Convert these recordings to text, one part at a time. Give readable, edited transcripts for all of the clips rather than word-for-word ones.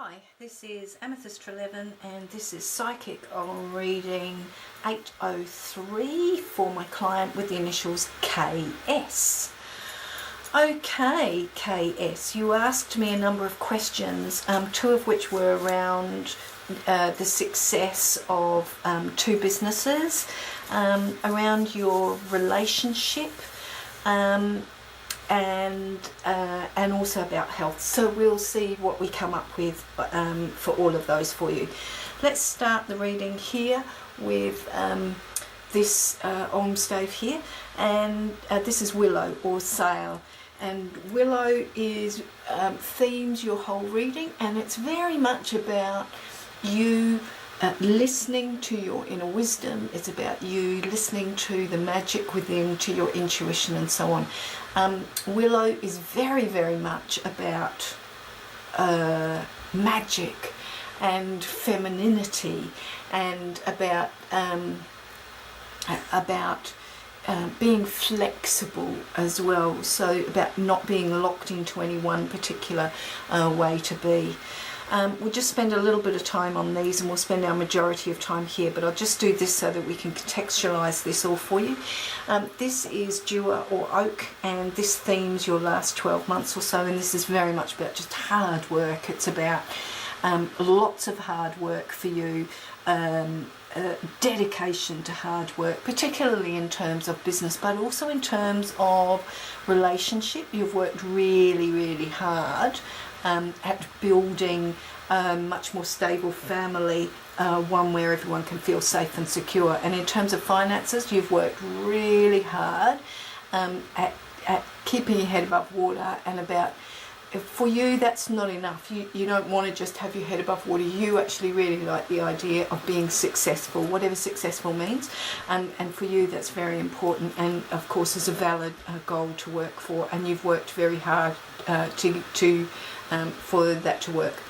Hi, this is Amethyst 11 and this is Psychic on reading 803 for my client with the initials KS. Okay, KS, you asked me a number of questions, two of which were around the success of two businesses, around your relationship, and also about health. So we'll see what we come up with for all of those for you. Let's start the reading here with this Ogham stave here, and this is Willow or Sail, and Willow is themes your whole reading, and it's very much about you listening to your inner wisdom. It's about you listening to the magic within, to your intuition and so on. Willow is very, very much about magic and femininity, and about being flexible as well, so about not being locked into any one particular way to be. We'll just spend a little bit of time on these, and we'll spend our majority of time here, but I'll just do this so that we can contextualise this all for you. This is Dewar or Oak, and this themes your last 12 months or so, and this is very much about just hard work. It's about lots of hard work for you, dedication to hard work, particularly in terms of business, but also in terms of relationship. You've worked really, really hard at building a much more stable family, one where everyone can feel safe and secure. And in terms of finances, you've worked really hard at keeping your head above water, and about, for you, that's not enough. You don't want to just have your head above water. You actually really like the idea of being successful, whatever successful means. And for you, that's very important, and of course is a valid goal to work for. And you've worked very hard for that to work.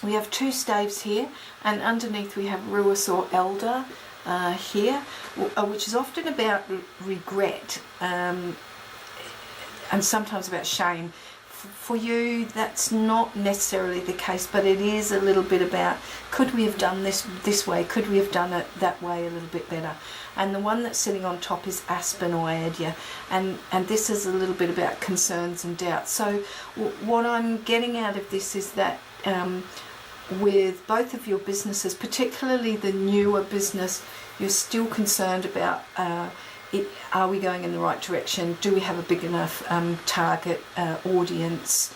We have two staves here, and underneath we have Ruis or Elder here, which is often about regret, and sometimes about shame. For you, that's not necessarily the case, but it is a little bit about, could we have done this way? Could we have done it that way a little bit better? And the one that's sitting on top is Aspen or Adia, and this is a little bit about concerns and doubts. So what I'm getting out of this is that with both of your businesses, particularly the newer business, you're still concerned about are we going in the right direction? Do we have a big enough target audience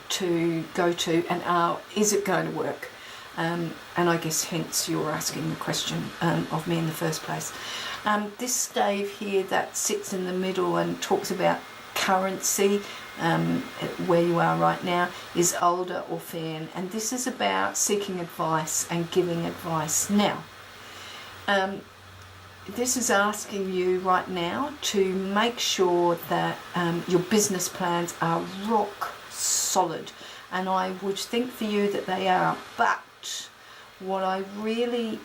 to go to, and is it going to work? And I guess hence you're asking the question of me in the first place. This stave here that sits in the middle and talks about currency, where you are right now, is Older or Fan, and this is about seeking advice and giving advice. Now, this is asking you right now to make sure that your business plans are rock solid, and I would think for you that they are. But what I really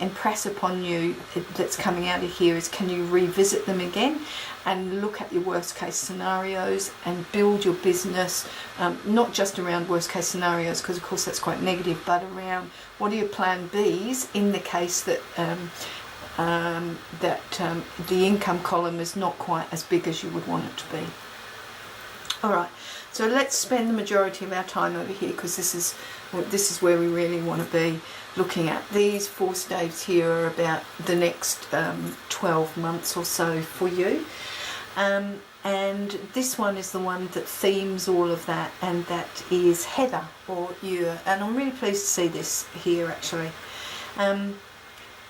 impress upon you that's coming out of here is, can you revisit them again and look at your worst case scenarios and build your business, not just around worst case scenarios, because of course that's quite negative, but around what are your plan Bs in the case that the income column is not quite as big as you would want it to be. Alright, so let's spend the majority of our time over here, because this is where we really want to be looking at. These four staves here are about the next 12 months or so for you. And this one is the one that themes all of that, and that is Heather or Ure. And I'm really pleased to see this here actually.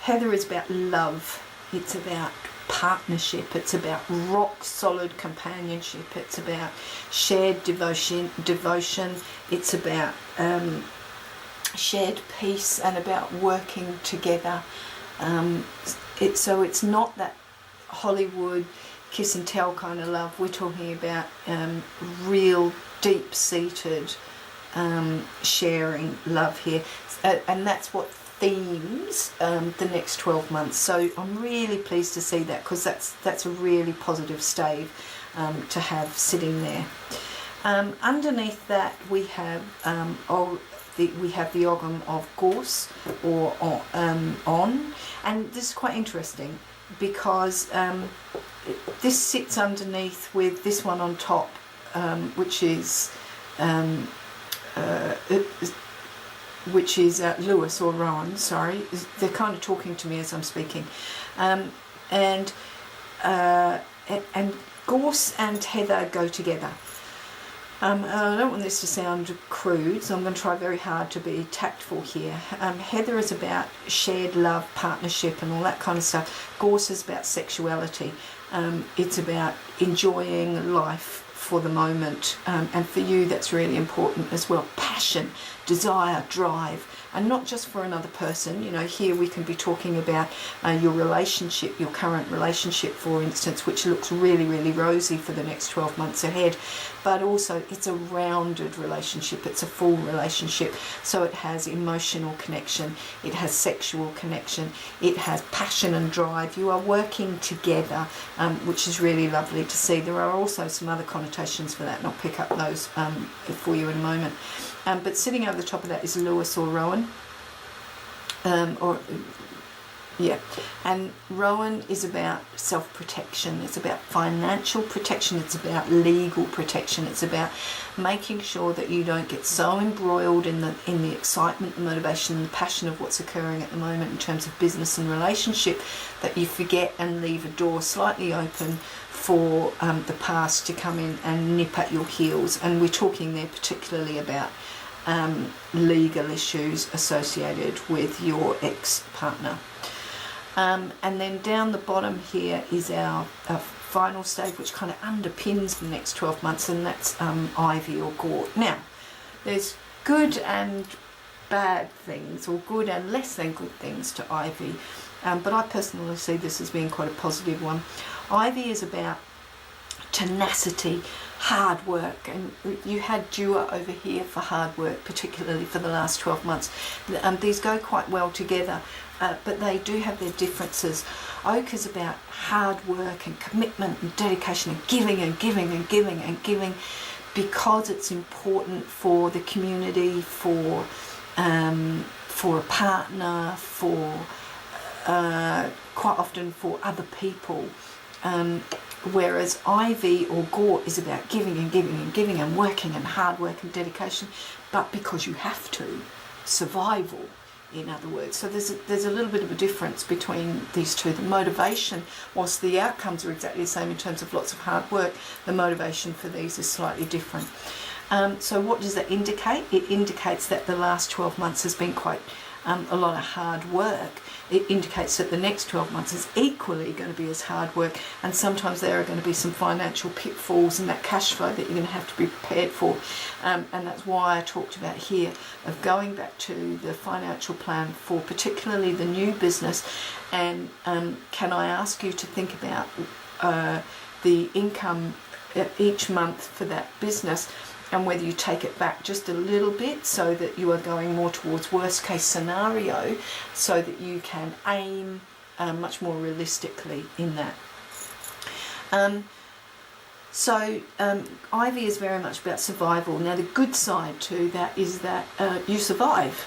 Heather is about love. It's about partnership. It's about rock solid companionship. It's about shared devotion. It's about shared peace and about working together. So it's not that Hollywood kiss and tell kind of love. We're talking about real deep-seated sharing love here, and that's what themes the next 12 months. So I'm really pleased to see that, because that's a really positive stave to have sitting there. Underneath that we have the Ogham of gorse or on, and this is quite interesting because this sits underneath with this one on top, which is Lewis or Rowan. Sorry, they're kind of talking to me as I'm speaking, and gorse and heather go together. I don't want this to sound crude, so I'm going to try very hard to be tactful here. Heather is about shared love, partnership and all that kind of stuff. Gorse is about sexuality. It's about enjoying life for the moment, and for you that's really important as well. Passion, desire, drive, and not just for another person. You know, here we can be talking about your relationship, your current relationship, for instance, which looks really, really rosy for the next 12 months ahead, but also it's a rounded relationship, it's a full relationship, so it has emotional connection, it has sexual connection, it has passion and drive. You are working together, which is really lovely to see. There are also some other connotations for that, and I'll pick up those for you in a moment. But sitting over the top of that is Lewis or Rowan. And Rowan is about self-protection, it's about financial protection, it's about legal protection, it's about making sure that you don't get so embroiled in the excitement, the motivation and the passion of what's occurring at the moment in terms of business and relationship, that you forget and leave a door slightly open for the past to come in and nip at your heels. And we're talking there particularly about legal issues associated with your ex-partner. And then down the bottom here is our final stage, which kind of underpins the next 12 months, and that's ivy or gort. Now, there's good and bad things, or good and less than good things to ivy, but I personally see this as being quite a positive one. Ivy is about tenacity, hard work, and you had Dewar over here for hard work, particularly for the last 12 months. These go quite well together, but they do have their differences. Oak is about hard work and commitment and dedication and giving and giving and giving and giving, because it's important for the community, for a partner, for quite often for other people. Whereas ivy or gort is about giving and giving and giving and working and hard work and dedication, but because you have to, survival, in other words. So there's a little bit of a difference between these two. The motivation, whilst the outcomes are exactly the same in terms of lots of hard work, the motivation for these is slightly different. So what does that indicate? It indicates that the last 12 months has been quite a lot of hard work. It indicates that the next 12 months is equally going to be as hard work, and sometimes there are going to be some financial pitfalls and that cash flow that you're going to have to be prepared for, and that's why I talked about here of going back to the financial plan for particularly the new business. And can I ask you to think about the income each month for that business, and whether you take it back just a little bit so that you are going more towards worst case scenario, so that you can aim much more realistically in that. Ivy is very much about survival. Now the good side to that is that you survive,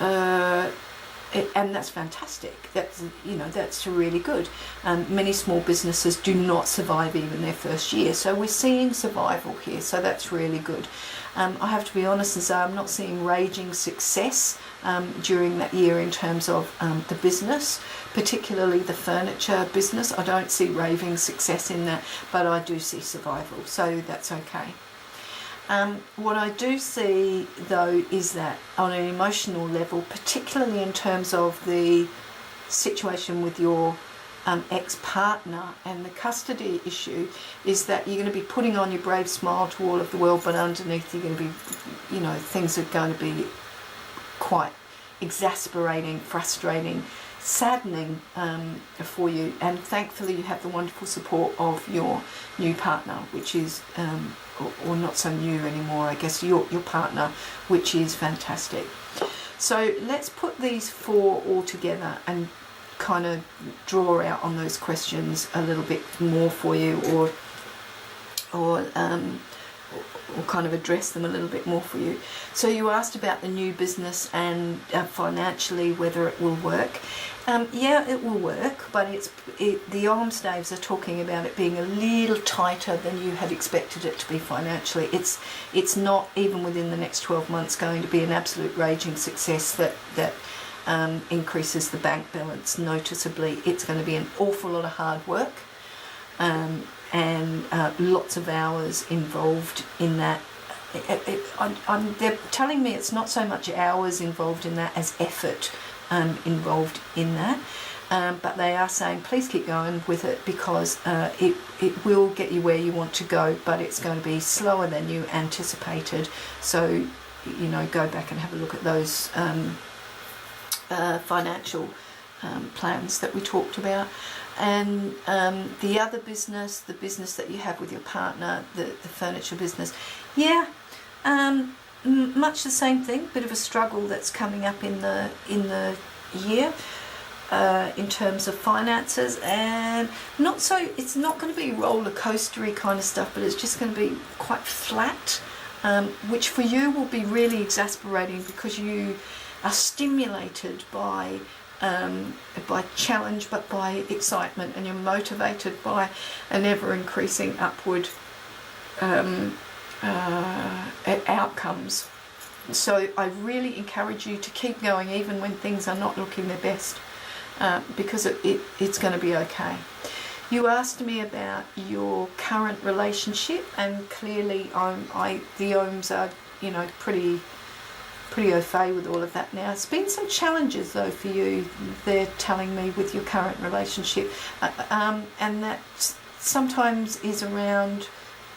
and that's fantastic. That's really good. Many small businesses do not survive even their first year, so we're seeing survival here, so that's really good. I have to be honest and say I'm not seeing raging success during that year in terms of the business, particularly the furniture business. I don't see raving success in that, but I do see survival, so that's okay. What I do see though is that on an emotional level, particularly in terms of the situation with your ex-partner and the custody issue, is that you're going to be putting on your brave smile to all of the world, but underneath you're going to be, things are going to be quite exasperating, frustrating, saddening for you. And thankfully you have the wonderful support of your new partner, which is or not so new anymore, I guess, your partner, which is fantastic. So let's put these four all together and kind of draw out on those questions a little bit more for you, or will kind of address them a little bit more for you. So you asked about the new business and financially whether it will work. Yeah, it will work, but the Ogham staves are talking about it being a little tighter than you had expected it to be financially. It's not, even within the next 12 months, going to be an absolute raging success that increases the bank balance noticeably. It's going to be an awful lot of hard work and lots of hours involved in that. They're telling me it's not so much hours involved in that as effort involved in that, but they are saying please keep going with it, because it will get you where you want to go, but it's going to be slower than you anticipated. So go back and have a look at those financial plans that we talked about. And the other business, the business that you have with your partner, the furniture business, yeah, much the same thing. Bit of a struggle that's coming up in the year in terms of finances, and it's not going to be roller coastery kind of stuff, but it's just going to be quite flat, which for you will be really exasperating, because you are stimulated by challenge, but by excitement, and you're motivated by an ever-increasing upward outcomes. So I really encourage you to keep going even when things are not looking their best, because it's going to be okay. You asked me about your current relationship, and clearly the Ohms are pretty au fait with all of that now. It's been some challenges though for you, they're telling me, with your current relationship, and that sometimes is around,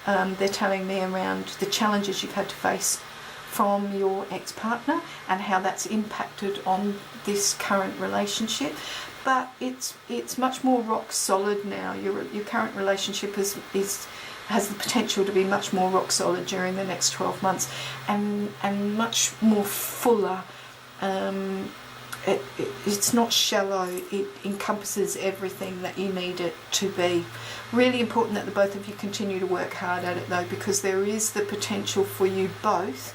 they're telling me, around the challenges you've had to face from your ex-partner and how that's impacted on this current relationship. But it's much more rock solid now. Your current relationship has the potential to be much more rock solid during the next 12 months, and much more fuller. It's not shallow, it encompasses everything that you need it to be. Really important that the both of you continue to work hard at it though, because there is the potential for you both,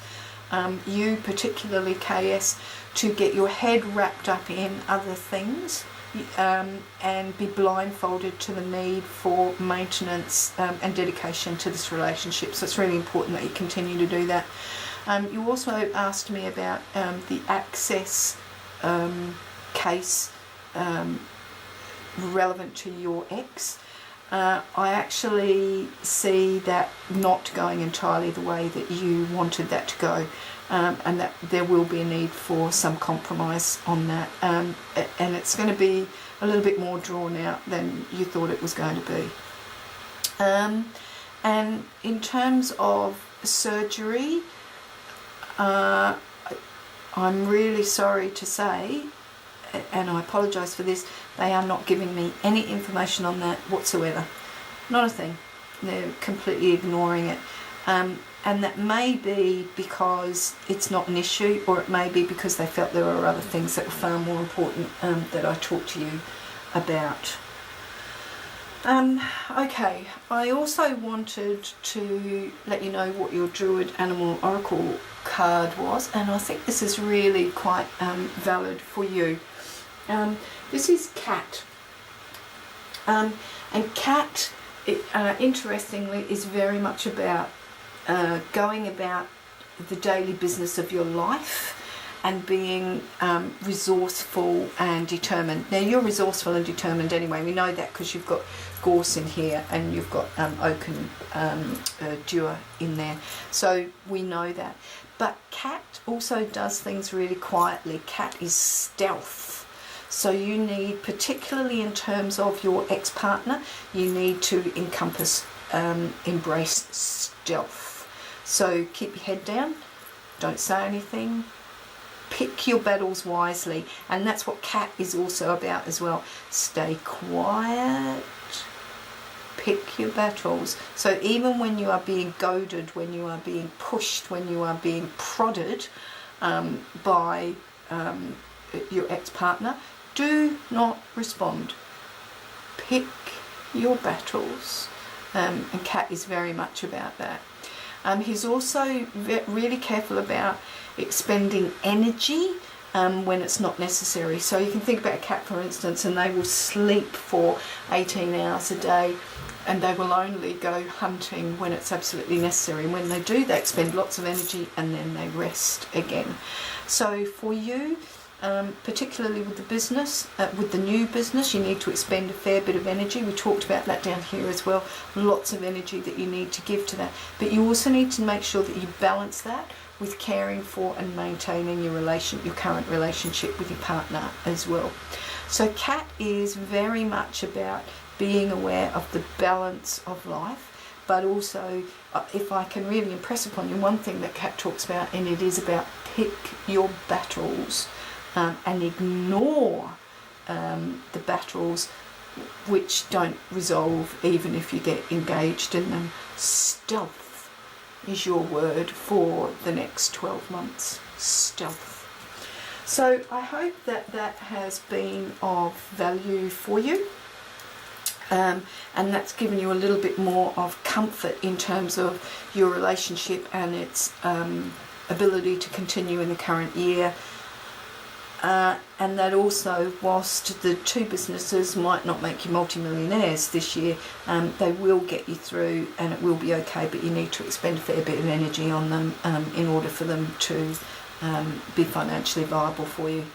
you particularly KS, to get your head wrapped up in other things, and be blindfolded to the need for maintenance and dedication to this relationship. So it's really important that you continue to do that. You also asked me about the access case relevant to your ex. I actually see that not going entirely the way that you wanted that to go, and that there will be a need for some compromise on that, and it's going to be a little bit more drawn out than you thought it was going to be. And in terms of surgery, I'm really sorry to say, and I apologise for this, they are not giving me any information on that whatsoever. Not a thing. They're completely ignoring it. And that may be because it's not an issue, or it may be because they felt there were other things that were far more important that I talked to you about. Okay, I also wanted to let you know what your Druid Animal Oracle card was, and I think this is really quite valid for you. This is Cat, and Cat, interestingly, is very much about going about the daily business of your life and being resourceful and determined. Now, you're resourceful and determined anyway. We know that because you've got Gorse in here and you've got Oak and Dewar in there. So we know that. But Cat also does things really quietly. Cat is stealth. So you need, particularly in terms of your ex-partner, you need to embrace stealth. So keep your head down, don't say anything, pick your battles wisely, and that's what Cat is also about as well. Stay quiet, pick your battles. So even when you are being goaded, when you are being pushed, when you are being prodded by your ex-partner, do not respond. Pick your battles, and Cat is very much about that. He's also really careful about expending energy when it's not necessary. So you can think about a cat, for instance, and they will sleep for 18 hours a day, and they will only go hunting when it's absolutely necessary. And when they do, they expend lots of energy and then they rest again. So for you, particularly with the business, with the new business, you need to expend a fair bit of energy. We talked about that down here as well. Lots of energy that you need to give to that. But you also need to make sure that you balance that with caring for and maintaining your current relationship with your partner as well. So Cat is very much about being aware of the balance of life, but also, if I can really impress upon you, one thing that Cat talks about, and it is about pick your battles and ignore the battles which don't resolve even if you get engaged in them. Stealth is your word for the next 12 months. Stealth. So I hope that that has been of value for you. And that's given you a little bit more of comfort in terms of your relationship and its ability to continue in the current year. And that also, whilst the two businesses might not make you multimillionaires this year, they will get you through and it will be okay, but you need to expend a fair bit of energy on them in order for them to be financially viable for you.